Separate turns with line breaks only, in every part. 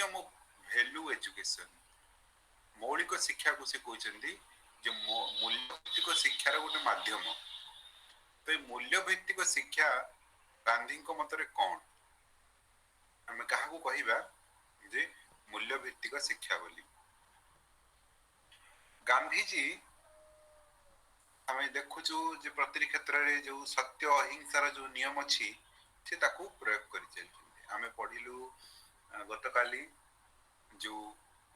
Medium of value education मौलिक शिक्षा को से कहते जो मूल्यभित्तिक शिक्षार गोटे माध्यम तो मूल्यभित्तिक शिक्षा गांधी मतरे कौन आम क्या कहवा जे मूल्यभित्तिक शिक्षा बोली गांधीजी आम देखुचु जे प्रति क्षेत्र में जो सत्य अहिंसार जो नियम अच्छी से ताकू प्रयोग कर आम पढ़िलु गतकाली जो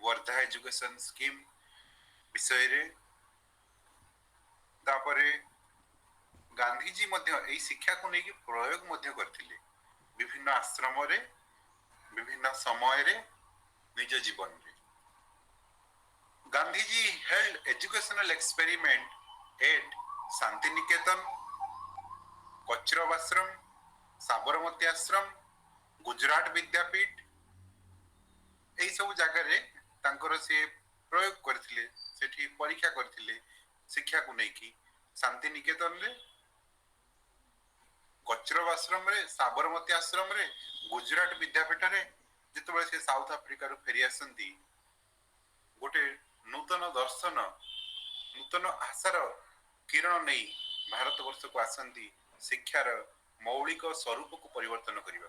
वर्धा एजुकेशन स्कीम विषय रे तापरे गांधीजी यही शिक्षा को लेकिन प्रयोग करथिले विभिन्न आश्रम रे विभिन्न समय रे निज जीवन रे Gandhiji held educational experiment at Shantiniketan Kochrab Ashram Sabarmati आश्रम गुजरात विद्यापीठ यही सब जगह रे तांकर से प्रयोग करथिले सेठी परीक्षा करथिले शिक्षा को लेकिन शांति निकेतन रे कचरव आश्रम रे साबरमती आश्रम रे गुजरात विद्यापीठ रे जिते से साउथ आफ्रिका फेरी आसती गोटे नूतन दर्शन नूतन आशार किरण नहीं भारत वर्ष को आसती शिक्षार मौलिक स्वरूप को परिवर्तन करने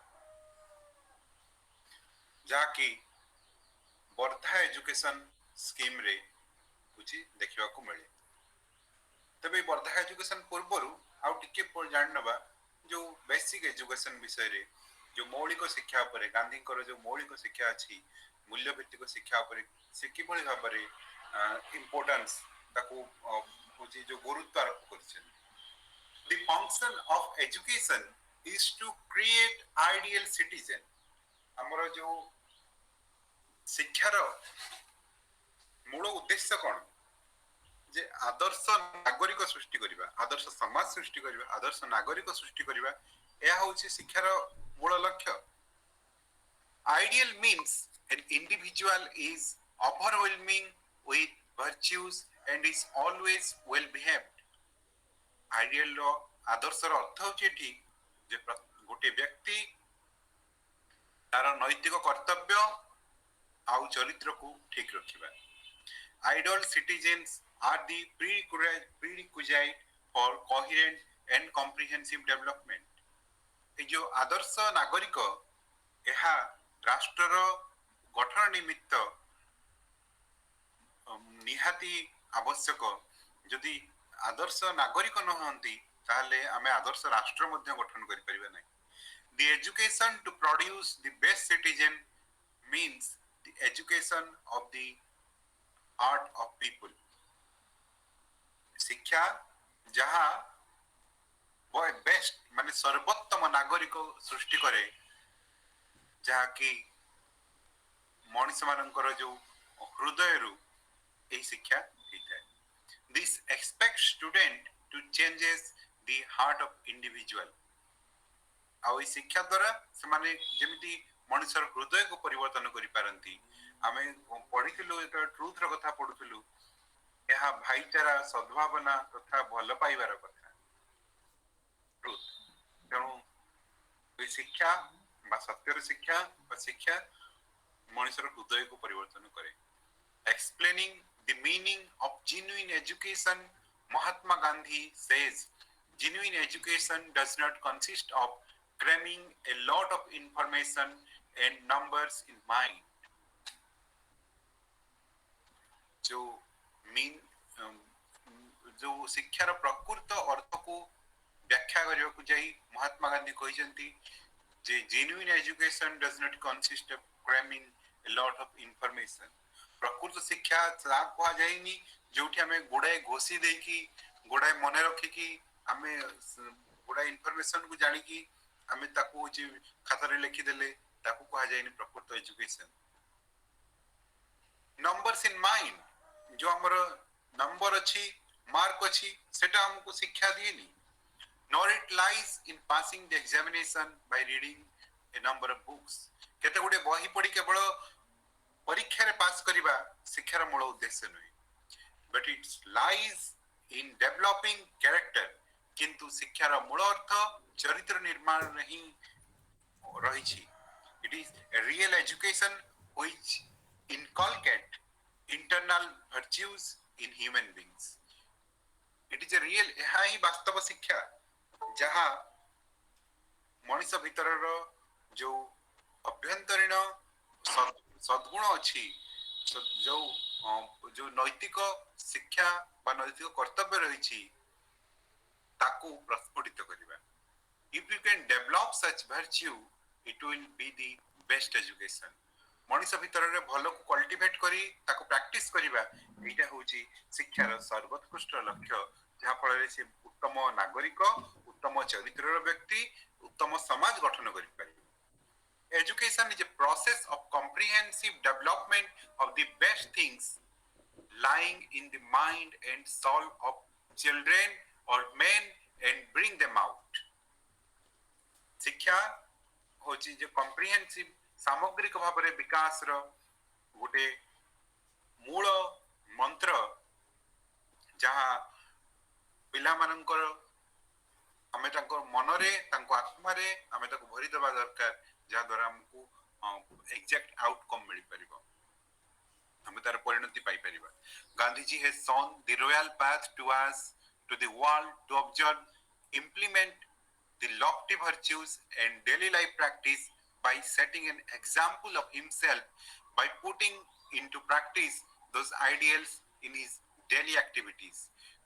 जहाँकि वर्धा एजुकेशन स्कीम रे कुछ देखा मिले तबे वर्धा एजुकेशन पूर्वर आउ टिके जान नबा जो बेसिक एजुकेशन विषय रे जो मौलिक शिक्षा उपरे गांधी जो मौलिक शिक्षा अच्छी मूल्यभित्तिक शिक्षा उपरे से किभଳି भाबरे इंपोर्टेंस ताको जो गुरुत्व आरोप करछन the function of education is to create ideal citizen हमरो जो शिक्षार मूल उद्देश्य कौन जे आदर्श नागरिक सृष्टि करिबा आदर्श समाज सृष्टि करिबा आदर्श नागरिक सृष्टि करिबा यह होछि शिक्षार मूल लक्ष्य ideal means an individual is overwhelming with virtues and is always well behaved ideal रो आदर्श रो अर्थ होछि ठीक जे गोटे व्यक्ति तार नैतिक कर्तव्य आउ चरित्र को ठीक रखिबा ideal citizens are the prerequisite for coherent and comprehensive development ए जो आदर्श नागरिक यह राष्ट्र गठन निमित्त निहाती आवश्यक जदि आदर्श नागरिक नहंती ताले आमे आदर्श राष्ट्र मध्य गठन करि परिबे नै the education to produce the best citizen means the education of the heart of people शिक्षा जहाँ वो बेस्ट माने सर्वोत्तम नागरिक सृष्टि करे जहाँ कि मनुष्य मानकर जो हृदय रु यही शिक्षा होता है this expects student to changes the heart of individual आउ ई शिक्षा द्वारा से माने जेमिति मनुष्यर हृदय को परिवर्तन करि पारंती आमे पढिथिलु एक ट्रुथ र कथा पढुथिलु यह भाईचारा सद्भावना तथा भल पाइबार कथा ट्रुथ तेणु शिक्षा बा सत्यर शिक्षा बा शिक्षा मनुष्यर हृदय को परिवर्तन करे explaining the meaning of genuine education Mahatma Gandhi says genuine education does not consist of cramming a lot of information and numbers in mind जो मीन जो शिक्षार प्रकृत अर्थ को व्याख्या करने को जाई महात्मा गांधी कहते जे genuine education does not consist of cramming a lot of information प्रकृत शिक्षा ता कहा जाइनी जोठी हमें गुडाए घोषी दे की गुडाए मन रखी की हमें गुडाए इंफॉर्मेशन को जानी की हमें ताको जे खाता रे लिखि देले ताको कहा जाइनी प्रकृत एजुकेशन नंबर्स इन माइंड जो हमर नंबर अछि मार्क अछि सेटा हमको शिक्षा दिएनी nor it lies in passing the examination by reading a number of books केते गुडे बही पढी केवल परीक्षा रे पास करिबा शिक्षार मूल उद्देश्य नै but it lies in developing character किंतु शिक्षार मूल अर्थ चरित्र निर्माण नहीं रही छी it is a real education which inculcate internal virtues in human beings. It is a real ଏହା ହିଁ ବାସ୍ତବ ଶିକ୍ଷା ଯାହା ମଣିଷ ଭିତରର ଯୋଉ ଅଭ୍ୟନ୍ତରୀଣ ସଦ୍ଗୁଣ ଅଛି ଯୋଉ ନୈତିକ ଶିକ୍ଷା ବା ନୈତିକ କର୍ତ୍ତବ୍ୟ ରହିଛି ତାକୁ ପ୍ରସ୍ଫୁଟିତ କରିବା. If you can develop such virtue, it will be the best education. ମଣିଷ ଭିତରରେ ଭଲକୁ କଲ୍ଟିଭେଟ୍ କରି ତାକୁ ପ୍ରାକ୍ଟିସ କରିବା ଏଇଟା ହଉଛି ଶିକ୍ଷାର ସର୍ବୋତ୍କୃଷ୍ଟ ଲକ୍ଷ୍ୟ, ଯାହା ଫଳରେ ସେ ଉତ୍ତମ ନାଗରିକ, ଉତ୍ତମ ଚରିତ୍ରର ବ୍ୟକ୍ତି, ଉତ୍ତମ ସମାଜ ଗଠନ କରିପାରିବ. Education is a process of comprehensive development of the best things lying in the mind and soul of children or men and bring them out. ଶିକ୍ଷା ହଉଛି ଯେ କମ୍ପ୍ରିହେନ୍ସିଭ ସାମଗ୍ରିକ ଭାବରେ ବିକାଶର ଗୋଟେ ମୂଳ ମନ୍ତ୍ର, ଯାହା ପିଲାମାନଙ୍କର ଆମେ ତାଙ୍କ ମନରେ ତାଙ୍କ ଆତ୍ମାରେ ଆମେ ତାକୁ ଭରିଦେବା ଦରକାର, ଯାହାଦ୍ୱାରା ଆମକୁ ଏକ୍ଜାକ୍ଟ ଆଉଟକମ୍ ମିଳିପାରିବ, ଆମେ ତାର ପରିଣତି ପାଇପାରିବା. Gandhiji has shown the royal path to us, to the world, to observe, implement the lofty virtues and daily life practice by setting an example of himself, by putting into practice those ideals in his daily activities.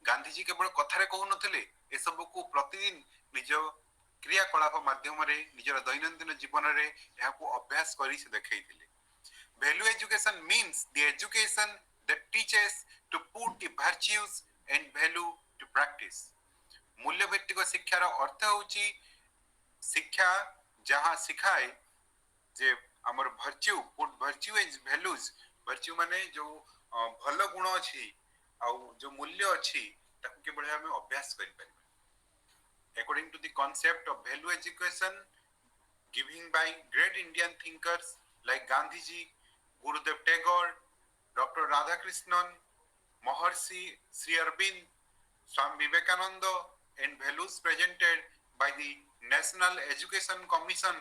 Gandhiji କେବଳ କଥାରେ କହୁନଥିଲେ, ଏସବୁକୁ ପ୍ରତିଦିନ ନିଜ କ୍ରିୟାକଳାପ ମାଧ୍ୟମରେ ନିଜର ଦୈନନ୍ଦିନ ଜୀବନରେ ଏହାକୁ ଅଭ୍ୟାସ କରି ସେ ଦେଖାଇଥିଲେ. Value education means the education that teaches to put the virtues and value to practice. मूल्य ଭିତ୍ତିକ ଶିକ୍ଷାର ଅର୍ଥ ହେଉଛି ଶିକ୍ଷା ଯାହା ଶିଖାଏ ଯେ ଆମର ଭର୍ଚ୍ୟୁ, ପୁଟ୍ ଭର୍ଚ୍ୟୁ ଇଜ ଭ୍ୟାଲୁଜ. ଭର୍ଚ୍ୟୁ ମାନେ ଯୋଉ ଭଲ ଗୁଣ ଅଛି ଆଉ ଯୋଉ ମୂଲ୍ୟ ଅଛି ତାକୁ କିଭଳି ଆମେ ଅଭ୍ୟାସ କରିପାରିବା. According to the concept of value education given by great Indian thinkers like Gandhiji, Gurudev Tagore, Dr. Radhakrishnan, Maharshi Sri Aurobindo, Swami Vivekananda, and values presented by the National Education Commission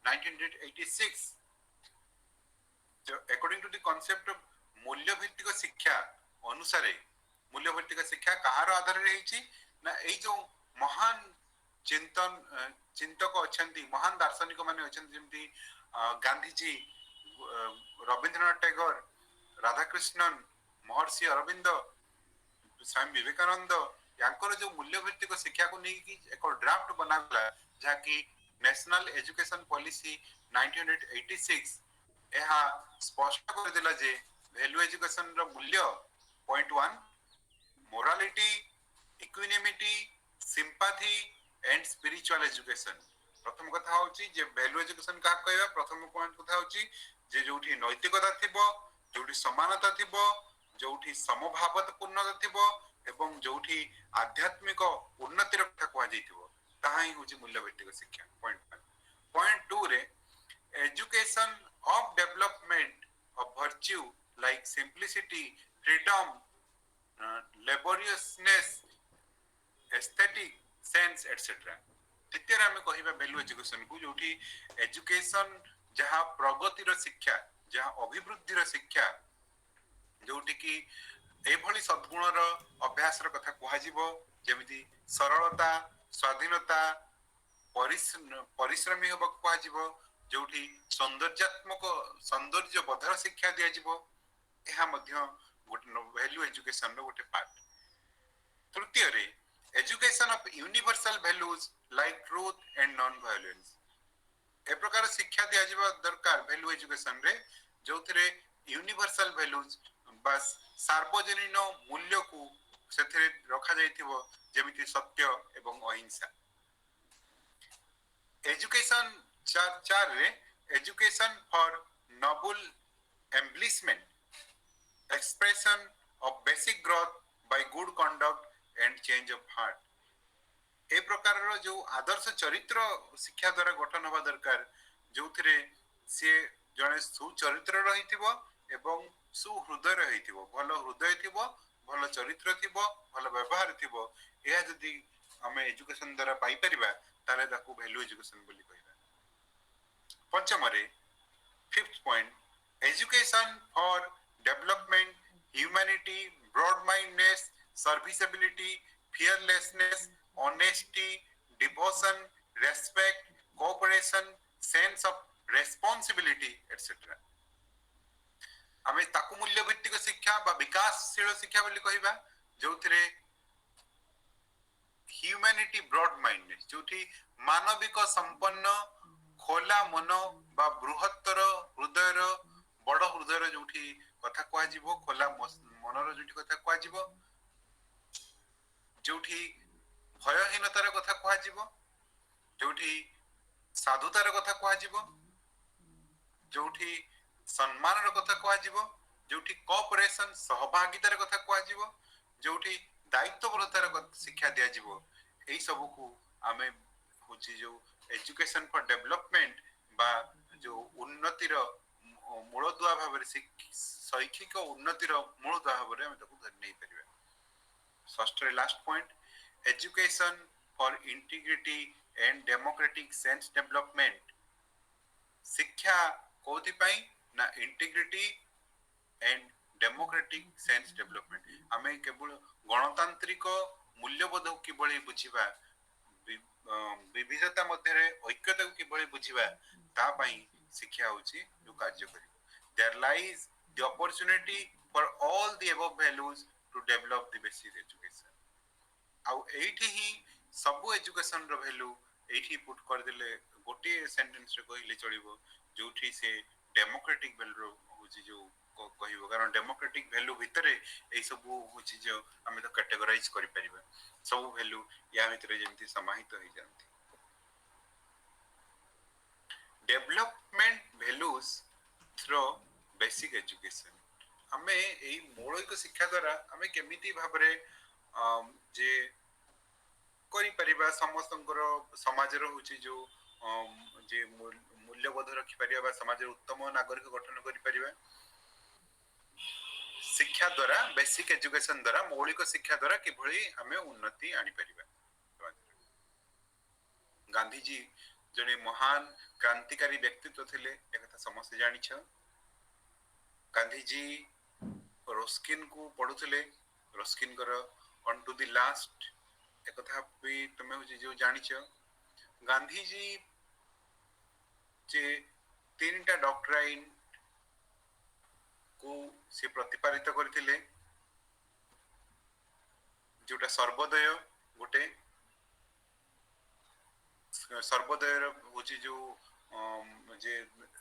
1986. So, according to the concept of मूल्य भित्तिक शिक्षा अनुसारे मूल्य भित्तिक शिक्षा कहार आधार रही ना एई जो महान चिंतक अच्छा, महान दार्शनिक माने अच्छा, जमती गांधीजी, रवींद्रनाथ टैगोर, राधाकृष्णन, महर्षि अरविंद, स्वामी विवेकानंद, यांकर जो मूल्य भित्तिक शिक्षा को नहीं एक ड्राफ्ट बनागला जहाँकि नेशनल एजुकेशन पॉलिसी 1986 ଏହା ସ୍ପଷ୍ଟ କରିଦେଲା ଯେ ଭ୍ୟାଲୁ ଏଜୁକେସନ ର ମୂଲ୍ୟ point 1 morality, equanimity, sympathy and spiritual education. प्रथम कथा होची जे वैल्यू एजुकेशन का कहबा प्रथम पॉइंट कथा होची जे जोठी नैतिकता थिबो, जोठी समानता थिबो, जोठी समभावपूर्णता थिबो एवं जोठी आध्यात्मिक उन्नतिर कथा कहा जाइथिबो, ताहा ही होची मूल्य भित्तिक शिक्षा. पॉइंट 1. पॉइंट 2 रे education of development of virtue like simplicity, freedom, laboriousness, aesthetic sense etcetera. तृतीय आम कह वैल्यू एजुकेशन को जोठी एजुकेशन जहाँ प्रगतिर शिक्षा, जहाँ अभिवृद्धिर शिक्षा, जोठी कि एभली सद्गुणर अभ्यासर कथा कहुजिबो, जेमिति सरलता, स्वाधीनता, परिश्रमी होबा कहुजिबो, जोठी सौंदर्यात्मक सौंदर्य बधर शिक्षा दिया जिवो, एहा मध्य गोटे वैल्यू एजुकेशन रो गोटे पार्ट. तृतीय रे education of universal values like truth and non violence. ए प्रकार शिक्षा दिया जिबा दरकार वैल्यू एजुकेशन रे जो थरे यूनिवर्सल वैल्यूज बस सार्वजनीन मूल्य को सेथरे रखा जाइथिबो, जेमिति सत्य एवं अहिंसा. एजुकेशन चार रे education for noble embellishment, expression of basic growth by good conduct and change of heart. ए प्रकार जो आदर्श चरित्र शिक्षा द्वारा गठन होगा दरकार, जो थरे से जने सुचरित्र रहिथिबो एवं सुहृदय रहिथिबो, भल हृदय थिबो, भल चरित्र थिबो, भल व्यवहार थिबो. एहा जदी हमें एजुकेशन द्वारा पाई परिबा तारे ताकू वैल्यू एजुकेशन बोली कहबा. पंचम रे fifth point Education for development, humanity, broad-mindedness, serviceability, fearlessness, honesty, devotion, respect, cooperation, sense of responsibility, etc. ଆମେ ତାକୁ ମୂଲ୍ୟ ଭିତ୍ତିକ ଶିକ୍ଷା ବା ବିକାଶଶୀଳ ଶିକ୍ଷା ବୋଲି କହିବା, ଯୋଉଥିରେ ହ୍ୟୁମାନିଟି ବ୍ରଡ ମାଇଣ୍ଡ, ଯୋଉଠି ମାନବିକ ସମ୍ପନ୍ନ ଖୋଲା ମନ ବା ବୃହତ୍ତର ହୃଦୟର ବଡ ହୃଦୟର ଯୋଉଠି କଥା କୁହାଯିବ, ଖୋଲା ମନର ଯୋଉଠି କଥା କୁହାଯିବ, ଯୋଉଠି ଭୟହୀନତାର କଥା କୁହାଯିବ, ଯୋଉଠି ସାଧୁତାର କଥା କୁହାଯିବ, ଯୋଉଠି ସମ୍ମାନର କଥା କୁହାଯିବ, ଯୋଉଠି କୋଅପରେସନ ସହଭାଗିତାର କଥା କୁହାଯିବ, ଯୋଉଠି ଦାୟିତ୍ୱବୋଧତାର ଶିକ୍ଷା ଦିଆଯିବ, ଏଇ ସବୁକୁ ଆମେ ହଉଛି ଯୋଉ ଏଜୁକେସନ ଫର ଡେଭଲପମେଣ୍ଟ ବା ଯୋଉ ଉନ୍ନତିର ମୂଳଦୁଆ ଭାବରେ ଶୈକ୍ଷିକ ଉନ୍ନତିର ମୂଳଦୁଆ ଭାବରେ ଆମେ ତାକୁ ଧରି ନେଇପାରିବା। ଷଷ୍ଠରେ last point, education for integrity and democratic sense development, शिक्षा कोथि पई ना integrity and democratic sense development, आमे केवल गणतांत्रिक मूल्यबोध किभଳି बुझिबा, विविधता मध्य ऐक्यता किभଳି बुझिबा, ता पई शिक्षा होची जो कार्य करिवो। There lies the opportunity for all the above values to develop the basic education. आउ एठी ही सब एजुकेशन रो वैल्यू एठी पुट कर देले गोटे सेंटेंस रे कहले चलिबो, जोठी से डेमोक्रेटिक वैल्यू होची जो कहबो, कारण डेमोक्रेटिक वैल्यू भितरे ए सब होची जो हमें तो कैटेगराइज करि परिबा, सब वैल्यू या भितरे जेंति समाहित हो जानती। Development values through basic education, हमें एई मौलिक शिक्षा द्वारा हमें केमिति भाबरे जे करि परिबा, समस्तंकर समाजर होची जो जे मूल्यबोध रखि परिबा, समाजर उत्तम नागरिक गठन करि परिबा शिक्षा द्वारा, बेसिक एजुकेशन द्वारा, मौलिक शिक्षा द्वारा किभଳି हमें उन्नति आनि परिबा। गांधी जी जने महान क्रांतिकारी व्यक्तित्व थिले, एकथा समस्त जानिछ। गांधी जी रस्किन को पढुथिले, रस्किन कर ऑन टू द लास्ट एकथा भी तुमे जो जानिछ। गांधी जी जे तीनटा डॉक्ट्राइन को से प्रतिपादित करथिले, जोटा सर्वोदय गोटे, सर्वोदय होची जो जे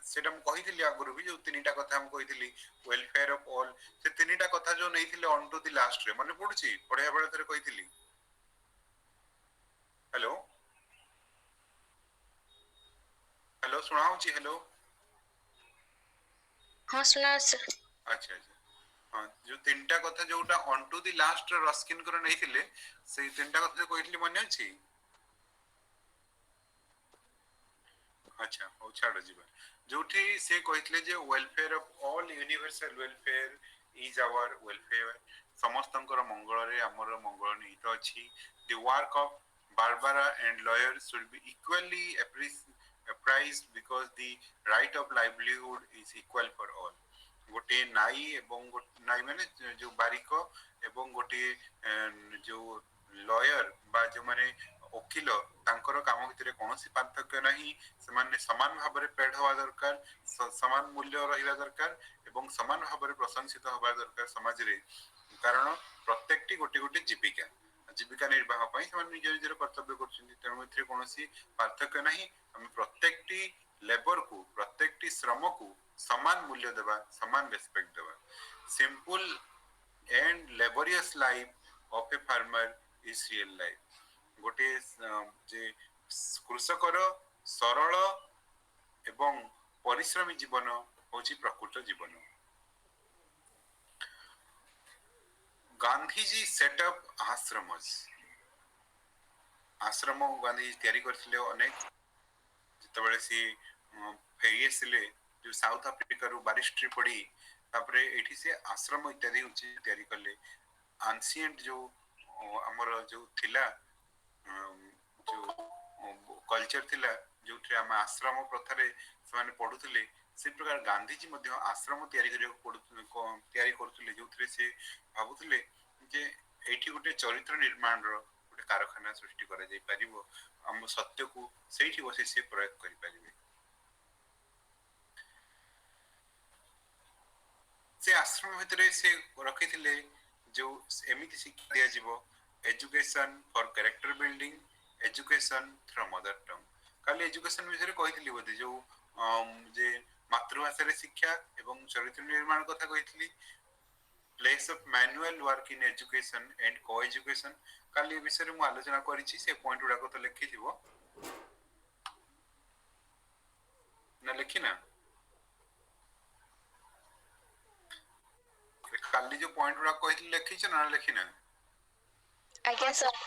सेटा हम कहिथिली आगुरु भी, जो तीनटा कथा हम कहिथिली, वेलफेयर ऑफ ऑल, से तीनटा कथा जो नैथिले ऑन टू द लास्ट रे माने पडुची, पढिया बेले थरे कहिथिली। हेलो हेलो सुनाउची? हेलो
हां सुना सर।
अच्छा अच्छा, हाँ जो तीनटा कथा जोटा on to the last Ruskin कर नैथिले, से तीनटा कथा जो कहिथिली मने अछि? अच्छा हो छाड़ जीवा, जोठी से कहिथिले जे welfare of all, universal welfare is our welfare, समस्तंकर मंगल रे हमर मंगल निहित अछि। The work of barber and lawyer should be equally appraised because the right of livelihood is equal for all। गोटे नाई एवं नाई माने जो बारिक एवं गोटे जो लॉयर बा जो माने वकील, तांकर काम भितर कोनोसी पार्थक्य नाही, समान समान भाबरे पेड हवा दरकार, समान मूल्य रहिबा दरकार एवं समान भाबरे प्रशंसित हवा दरकार समाज रे। कारण प्रत्येकटी गोटे गोटे जीविका, जीविका निर्वाह पई समान निज निजर कर्तव्य करछन्ती, तेणु एथिरे कोनोसी पार्थक्य नाही। हम प्रत्येकटी लेबर को, प्रत्येकटी श्रम को समान मूल्य देबा, समान रेस्पेक्ट देबा। Simple and laborious life of a farmer is real life. गोटे जे कृषकर सरल एवं परिश्रमी जीवन होची प्रकृत जीवन। गांधीजी सेट अप आश्रमस, आश्रम गांधी तैयारी करथिले अनेक, जितबेले सी फेरी आसिले जो साउथ अफ्रीका रु बारिस्ट्री पढ़ी, तापरे एठी से आश्रम इत्यादि उची तैयारी करले। एंशिएंट जो हमर जो थिला जो कल्चर थिला, जो हम आश्रम प्रथा रे समान पढुथिले, से प्रकार गांधीजी मध्य आश्रम तैयारी करथुले जोथरे से भाबुथुले जे एठी गोटे चरित्र निर्माण रो गोटे कारखाना सृष्टि करा जाय परिबो हम सत्य को सेठी बसे से प्रयोग करि परिबे से आश्रम भितरे से रखिथिले जो एमिति शिक्षा दिया जीवो education for character building education through mother tongue खाली एजुकेशन विषय कहिथिली बोधे जो जे मातृभाषा रे शिक्षा एवं चरित्र निर्माण कथा कहिथिली place of manual work in education and को एजुकेशन खाली विषय रे मु आलोचना करिछि से पॉइंट उडा को तो लिखि दिबो ना लिखि ना खाली जो पॉइंट उडा कहिथिली लिखि छ ना लिखि ना
आज्ञा सर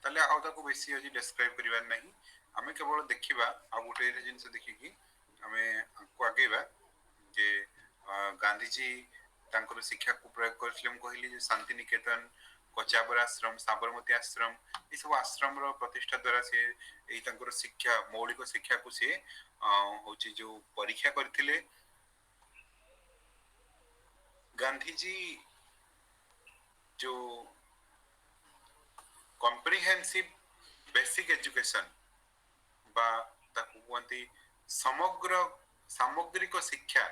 ताले आउ ताको बेसी अछि डिस्क्राइब करिवार नाही हमें केवल देखिबा आ गोटे जिंस देखि कि हमें को आगेबा जे गांधी जी तांकर शिक्षा को प्रयोग करथिले हम कहिली जे शांति निकेतन कोचाबर आश्रम साबरमती आश्रम ई सब आश्रम रो प्रतिष्ठा द्वारा से एई तांकर शिक्षा मौलिक शिक्षा को से होची जो परीक्षा करथिले गांधी जी जो कॉम्प्रिहेंसिव बेसिक एजुकेशन बा ताकू कहती समग्र सामग्रिक शिक्षा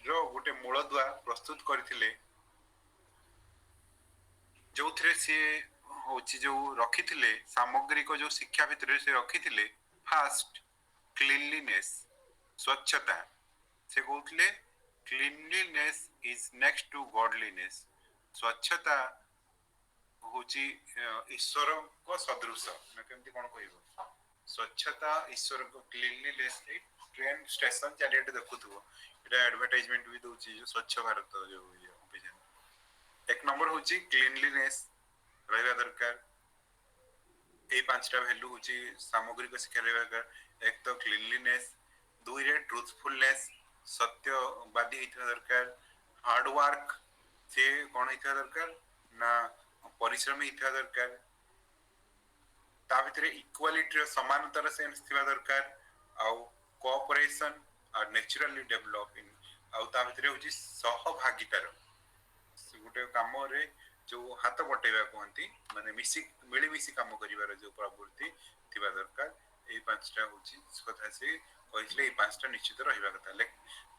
रो गोटे मूलदुआ प्रस्तुत करथिले जो थे से होची जो रखिथिले सामग्रिक जो शिक्षा भितर से रखिथिले फास्ट क्लीनलीनेस स्वच्छता से कहथिले cleanliness is next to godliness स्वच्छता होची ईश्वर को सदृश ना केमती कोन कहबो स्वच्छता ईश्वर को क्लीनलीनेस ट्रेन स्टेशन चारिटे देखुथबो एटा एडवर्टाइजमेंट भी दोची जो स्वच्छ भारत जो अभियान एक नंबर होची क्लीनलीनेस रहबा दरकार ए पांचटा वैल्यू होची सामग्रिक शिक्षा रहबा दरकार एक तो क्लीनलीनेस दुई रे ट्रूथफुलनेस सत्यवादी हित दरकार हार्ड वर्क से कोन हित दरकार ना परिश्रमी हित दरकार ता भितरे इक्वालिटी रो समानतार सेंस थिबा दरकार आउ कोऑपरेशन और नेचुरली डेवलप इन आउ ता भितरे होची सहभागितार गोटे काम रे जो हाथ बटेबा कहती माने मिसी मिली मिसी काम करिवार जो प्रवृत्ति थिबा दरकार ए पांचटा होची कथा से कहिसले ए पांचटा निश्चित रहिबा कथा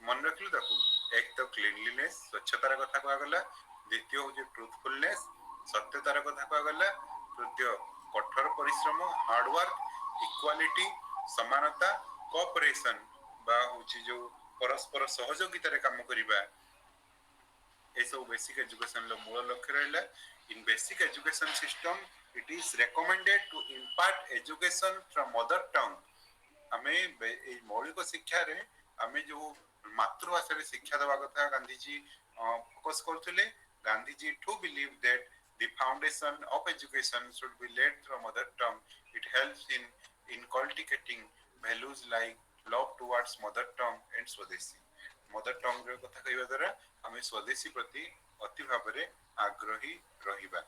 मन रखलु ताकू एक तो क्लीनलीनेस स्वच्छतार कथा कहा गला द्वितीय होची ट्रूथफुलनेस सत्यतार कथा कहा गला तृतीय कठोर परिश्रम हार्डवर्क इक्वालिटी समानता कोऑपरेशन बा होची जो परस्पर सहयोगिता रे काम करिबा ऐसा बेसिक एजुकेशन लो मूल लक्ष्य रहला in basic education system it is recommended to impart education from mother tongue हमें मौलिक शिक्षा रे हमें जो मातृभाषा रे शिक्षा देवा कथा गांधी जी फोकस करथले Gandhi ji to believe that the foundation of education should be laid through mother tongue it helps in inculcating values like love towards mother tongue and swadeshi mother tongue रे कथा कहबा द्वारा हमें स्वदेशी प्रति अति भाबरे आग्रही रहिबा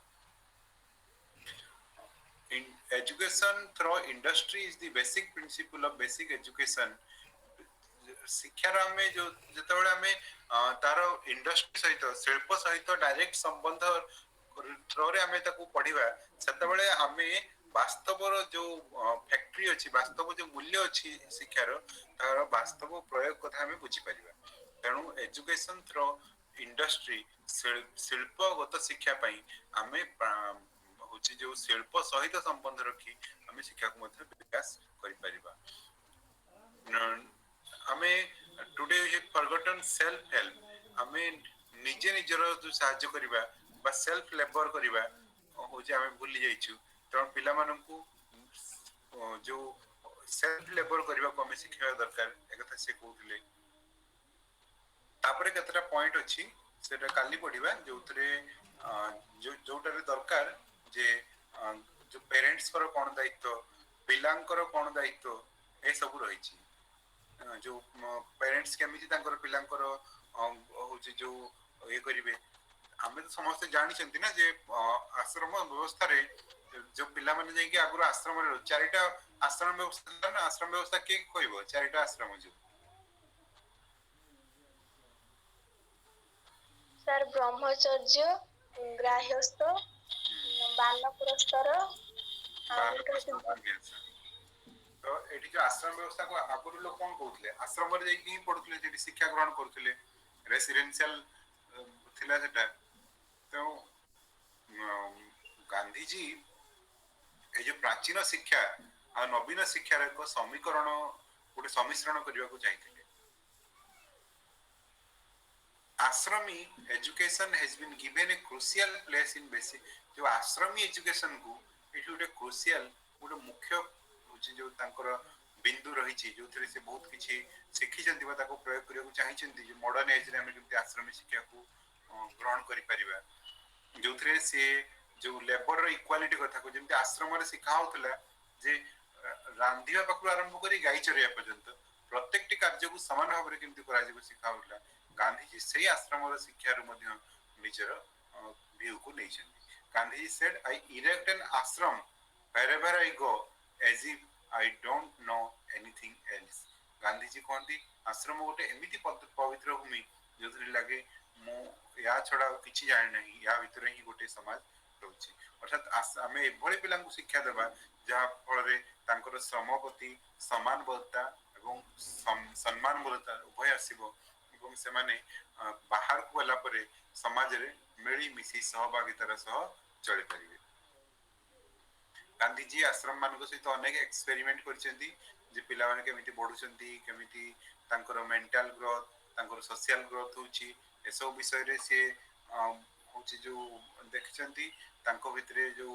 in education through industry is the basic principle of basic education शिक्षा में जो जतबेले हमें तार इंडस्ट्री सहित शिल्प सहित डायरेक्ट संबंध थ्रो रे हमें ताको पढिबा सेतबेले हमें वास्तव जो फैक्ट्री अछि वास्तव जो मूल्य अछि शिक्षार तार वास्तव प्रयोग कथा हमें बुझी परिबा तेणु एजुकेशन थ्रो इंडस्ट्री शिल्पगत शिक्षा पई हमें होची जो शिल्प सहित संबंध रखी हमें शिक्षा को मध्य विकास करि परिबा हमें today we have forgotten self help हमें निजे निजर जो सहाय्य करिबा बा सेल्फ लेबर करिबा होची हमें भूली जाइछु त पिला माननकू जो सेल्फ लेबर करिबा को हमें शिक्षा दरकार एकथा से कहउतले तापरे केतरा पॉइंट अछि सेटा काली पढिबा जोतरे जोटारे दरकार जे जो पेरेंट्स करो कोन दायित्व पिलांकर कोन दायित्व ए सब रहिछि जो पेरेंट्स केमिति तांकर पिलांकर होछि जो ए करिवे हमें तो समस्त जानी छंती ना जे आश्रम व्यवस्था रे जो पिला माने जाई कि आगुर आश्रम रे चारिटा आश्रम व्यवस्था था ना आश्रम व्यवस्था के कहबो चारिटा आश्रम जो
sir brahmacharya grahyasto ବାନପ୍ରସ୍ଥର ଆଉ
बाहर
ଗୋଟେ
प्रश्न
ହଉଛି
तो एठी जो आश्रम व्यवस्था को आगुर लोक कोन कहउतले आश्रम रे जाई पढुतले जेठी शिक्षा ग्रहण करथले रेसिडेंशियल थिला सेटा तो गांधी जी ए जो प्राचीन शिक्षा आ नवीन शिक्षार एक समीकरण गोटे सम्मिश्रण करने को चाहिए आश्रमी education has been given a crucial place in basic जो आश्रमी एजुकेशन को एठी गोटे क्रुशियल गोटे मुख्य होची जो तांकर बिंदु रही छी जो थरे से बहुत किछि शिखि जंती बा ताको प्रयोग करिया को चाहि छंती जो मॉडर्न एज रे हम केमती आश्रमी शिक्षा को ग्रहण करि परिबा जो थरे से जो लेबर रो इक्वालिटी कथा को जेमती आश्रम रे सिखा होतला जे रांधिया पाखु आरंभ करी गाई चरिया पर्यंत प्रत्येकटी कार्य को समान भाव रे केमती करा जेबो सिखा होतला गांधी जी सही आश्रम रो शिक्षा रो मध्य निजर व्यू को नै छथि Gandhi ji said I erect N आश्रम wherever I go as if I don't know anything else Gandhi ji कहती आश्रम गोटे एमिति पवित्र भूमि जो लगे मु या छड़ा किछि जाने नहीं या भीतर ही गोटे समाज रहउछि अर्थात आमे एभଳି पिलांकु शिक्षा देबा जहा फल रे तांकर श्रम प्रति समान बोधता एवं सम्मान बोधता उभय आसीबो एवं से माने बाहर को गला परे समाज रे मिली मिसी सहभागितार सह चली परिबे गांधी जी आश्रम मान सहित अनेक एक्सपेरिमेंट करछंती जे पिला माने केमिति बढ़ुछंती केमिति तांकर मेंटल ग्रोथ तांकर सोशल ग्रोथ होची एसो विषय रे से होची जो देखछंती तांको भितरे जो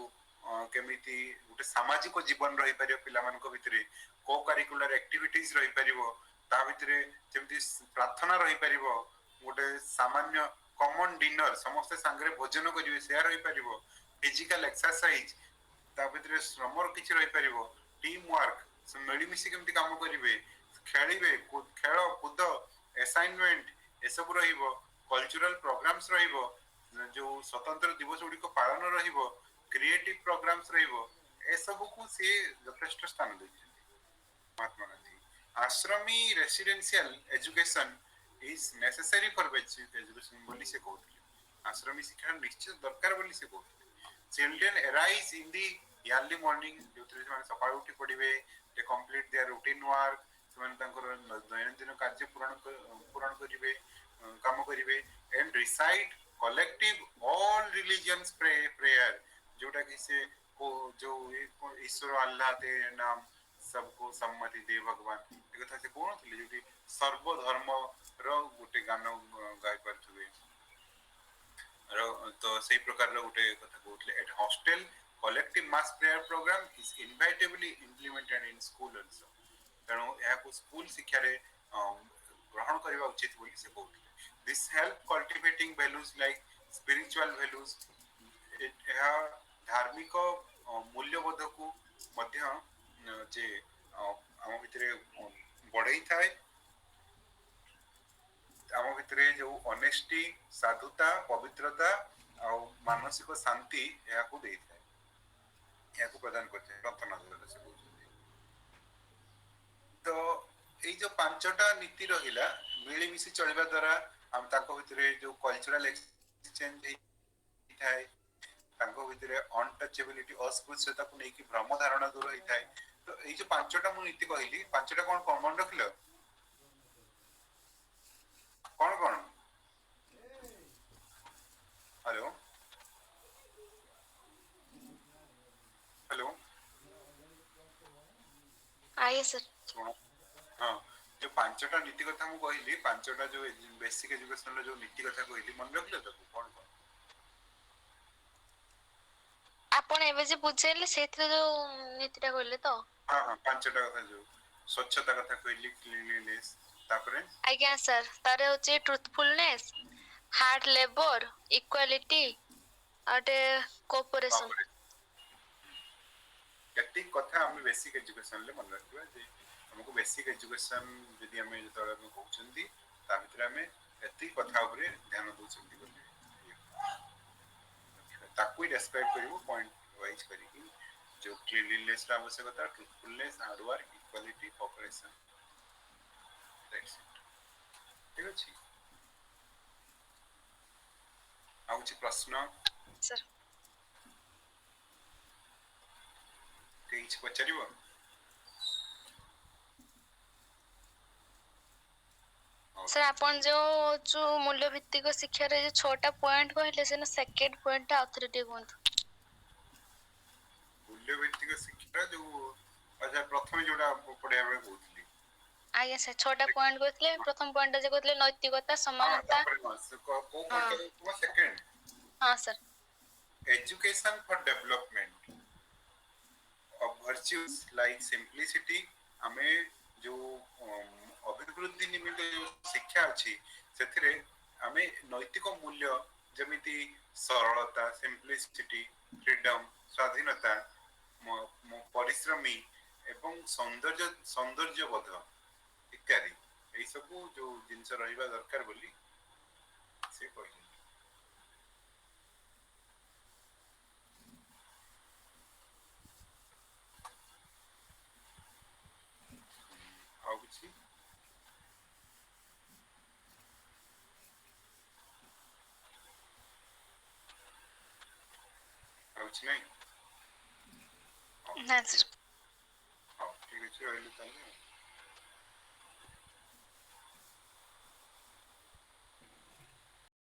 केमिति गोटे सामाजिक जीवन रही परियो पिला मान को भितरे को करिकुलर एक्टिविटीज रही परियो ता भितरे जेमिति प्रार्थना रही परियो गोटे सामान्य कॉमन डिनर समस्त संगरे भोजन करिवे शेयर रही परियो फिजिकल एक्सरसाइज ता भितरे श्रमर किछि रही परिबो टीम वर्क से मिली मिसी केमति काम करिवे खेलिवे खेल कूद असाइनमेंट ए सब रहिबो कल्चरल प्रोग्राम्स रहिबो जो स्वतंत्र दिवस गुडी को पालन रहिबो क्रिएटिव प्रोग्राम्स रहिबो ए सब को से यथेष्ट स्थान दैछि महात्मा गांधी आश्रमी residential education is necessary for basic education बोली से कहउथि आश्रमी शिक्षा निश्चित दरकार बोली से कहउथि children arise in the early morning जो से सकाळ उठी पड़िबे they complete their routine work से तांकर दैनंदिन कार्य पूर्ण करिवे काम करिवे and recite collective all religions prayer जोटा कि से को जो ईश्वर अल्लाह दे नाम सबको सम्मति दे भगवान ए कथा से कोन थले जोटी सर्व धर्म रो गुटे गान गाय परथुवे तो सही प्रकार रो गुटे कथा कहउतले at hostel collective mass prayer program is inevitably implemented in school also तेणु यहाँ स्कूल शिक्षा रे ग्रहण करबा उचित बोली से कहउतले this help cultivating values like spiritual values यह धार्मिक मूल्यबोध को मध्य जे हम भितरे बढ़ई थाए आम भितरे जो ऑनेस्टी साधुता पवित्रता आ मानसिक शांति या को देई थाए या को प्रदान करते हैं प्रार्थना द्वारा से बोलते तो ए जो पांचटा नीति रहिला मिली मिसी चलबा द्वारा हम ताको भितरे जो कल्चरल एक्सचेंज थाए ताको भितरे अनटचेबिलिटी अस्पृश्यता को नेकी भ्रम धारणा दूर होई थाए तो ए जो पांचटा मु नीति कहली पांचटा कोन कॉमन रखिलो कौन कौन हेलो हेलो
आइए सर
हाँ जो पांचटा नीति कथा मु कहली पांचटा जो बेसिक एजुकेशन जो नीति कथा कहली मन रखले तो कौन कौन
आपण एबे जे बुझेले सेथरे जो नीतिटा कहले तो
हाँ हाँ पांचटा कथा जो स्वच्छता कथा कहली क्लीनलीनेस तापरे
आज्ञा सर तारे होचे ट्रुथफुलनेस हार्ड लेबर इक्वालिटी आटे कोऑपरेशन
एति कथा हम बेसिक एजुकेशन ले मन रखबा जे हमको बेसिक एजुकेशन यदि हमें जतरा में कहउचंदी ता भितर हमें एति कथा ऊपर ध्यान दोचंदी बोली ताकू डिस्क्राइब करिवो पॉइंट वाइज करिकी जो क्लीनलीनेस रा आवश्यकता truthfulness hard work equality cooperation that's it ठीक अछि ଆଉ କିଛି ପ୍ରଶ୍ନ
सर
କେହି କିଛି ପଚାରିବ ହଉ
सर आपण जो मूल्य भित्तिक शिक्षा रे जो 6टा पॉइंट कहले सेना सेकंड पॉइंट टा आउथरे टे कोंतु
मूल्य भित्तिक शिक्षा जो अच्छा प्रथम जोड़ा पढ़िया बेले कहउतली
आज्ञा सर 6टा पॉइंट कहले प्रथम पॉइंट जे कहले नैतिकता
हां
समानता
तापर को
हां
पॉइंट को सेकंड
हां sir
education for development of virtues like simplicity ଆମେ ଯୋଉ ଅଭିବୃଦ୍ଧି ନିମିତ୍ତ ଯୋଉ ଶିକ୍ଷା ଅଛି ସେଥିରେ ଆମେ ନୈତିକ ମୂଲ୍ୟ ଯେମିତି ସରଳତା ସିମ୍ପଲିସିଟି ଫ୍ରିଡମ ସ୍ୱାଧୀନତା ପରିଶ୍ରମୀ ଏବଂ ସୌନ୍ଦର୍ଯ୍ୟବୋଧ ଇତ୍ୟାଦି ଏଇ ସବୁ ଯୋଉ ଜିନିଷ ରହିବା ଦରକାର ବୋଲି ସେ କହିଲେ ଆଉ କିଛି ଆଉ କିଛି ନାହିଁ
ना सर
ହଉ ଠିକ ଅଛି ରହିଲି ତାହେଲେ